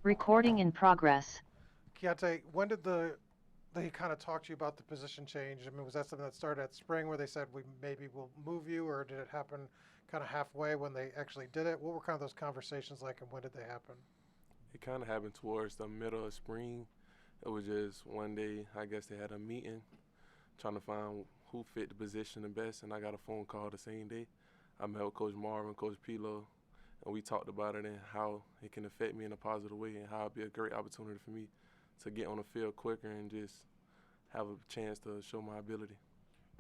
Recording in progress. Keonta, when did they kind of talk to you about the position change? I mean, was that something that started at spring where they said we maybe will move you, or did it happen kind of halfway when they actually did it? What were kind of those conversations like, and when did they happen? It kind of happened towards the middle of spring. It was just one day, I guess they had a meeting trying to find who fit the position the best, and I got a phone call the same day. I met with Coach Marvin, Coach Pilo, and we talked about it and how it can affect me in a positive way and how it'd be a great opportunity for me to get on the field quicker and just have a chance to show my ability.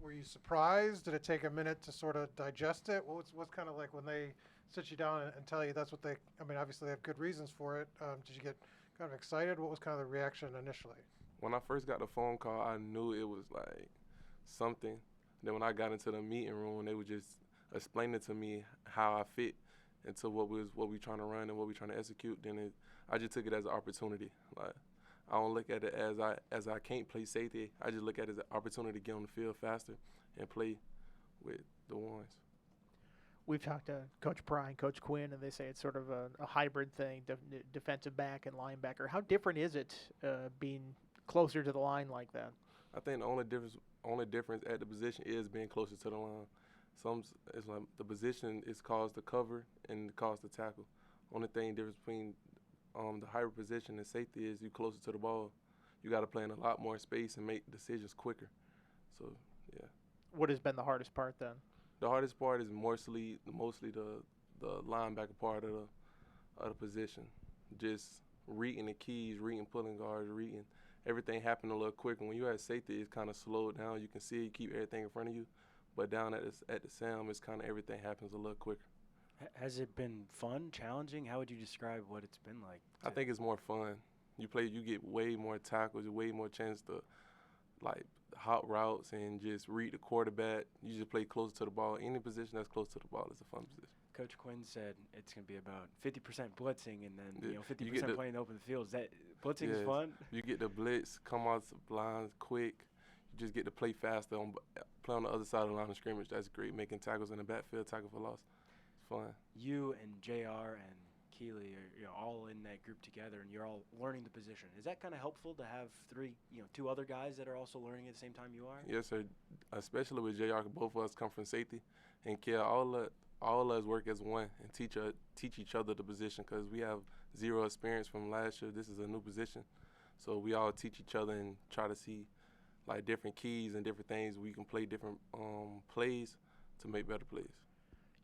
Were you surprised? Did it take a minute to sort of digest it? What's kind of like when they sit you down and tell you that's what they? I mean, obviously they have good reasons for it. Did you get kind of excited? What was kind of the reaction initially? When I first got the phone call, I knew it was like something. Then when I got into the meeting room, they were just explaining to me how I fit into what we trying to run and what we trying to execute. I just took it as an opportunity. Like I don't look at it as I can't play safety. I just look at it as an opportunity to get on the field faster and play with the ones. We've talked to Coach Pry and Coach Quinn, and they say it's sort of a hybrid thing, defensive back and linebacker. How different is it being closer to the line like that? I think the only difference at the position is being closer to the line. It's like the position is caused to cover and caused to tackle. Only thing difference between the hybrid position and safety is you closer to the ball. You got to play in a lot more space and make decisions quicker. So yeah. What has been the hardest part then? The hardest part is mostly the linebacker part of the position. Just reading the keys, reading pulling guards, reading everything happen a little quicker. When you at safety, it's kind of slowed down. You can see it, you keep everything in front of you. But down at the Sam, it's kind of everything happens a little quicker. Has it been fun, challenging? How would you describe what it's been like? I think it's more fun. You get way more tackles, way more chance to like hot routes and just read the quarterback. You just play closer to the ball. Any position that's close to the ball is a fun position. Coach Quinn said it's going to be about 50% blitzing and then 50% You playing open fields. That blitzing is fun. You get the blitz, come out the lines quick. You just get to play faster, play on the other side of the line of scrimmage. That's great. Making tackles in the backfield, tackle for loss. It's fun. You and JR and Keeley are all in that group together, and you're all learning the position. Is that kind of helpful to have two other guys that are also learning at the same time you are? Yes, sir. Especially with JR, both of us come from safety, and all of us work as one and teach each other the position because we have zero experience from last year. This is a new position, so we all teach each other and try to see like different keys and different things we can play different plays to make better plays.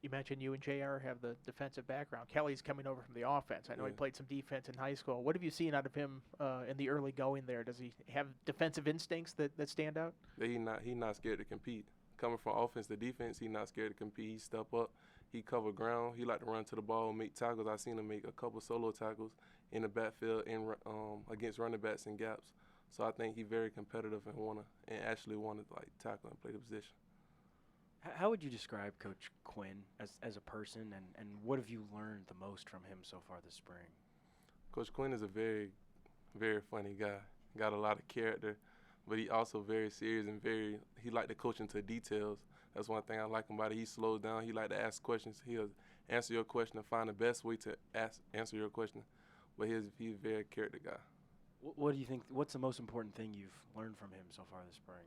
You mentioned you and JR have the defensive background. Kelly's coming over from the offense. I know he played some defense in high school. What have you seen out of him in the early going there? Does he have defensive instincts that stand out? He not scared to compete. Coming from offense to defense, he not scared to compete. He step up. He cover ground. He like to run to the ball, make tackles. I seen him make a couple solo tackles in the backfield against running backs and gaps. So I think he's very competitive and actually wanna like tackle and play the position. How would you describe Coach Quinn as a person, and what have you learned the most from him so far this spring? Coach Quinn is a very, very funny guy. Got a lot of character, but he also very serious and he like to coach into details. That's one thing I like about it. He slows down. He like to ask questions. He'll answer your question and find the best way to answer your question. But he's a very character guy. What do you think? What's the most important thing you've learned from him so far this spring?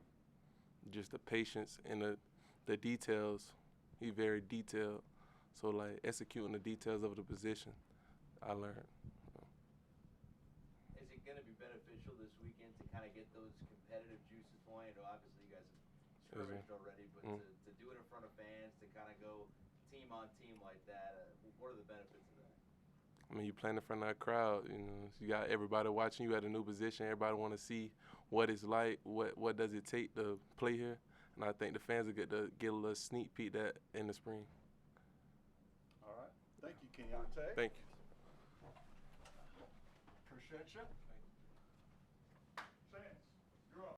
Just the patience and the details. He's very detailed. So like executing the details of the position, I learned. Is it going to be beneficial this weekend to kind of get those competitive juices flowing? I know obviously you guys have scrimmaged already, but to do it in front of fans, to kind of go team on team like that, what are the benefits of that? I mean, you playing in front of a crowd. You got everybody watching you at a new position. Everybody want to see what it's like. What does it take to play here? And I think the fans will get a little sneak peek that in the spring. All right. Thank you, Keonta. Thank you. Appreciate you.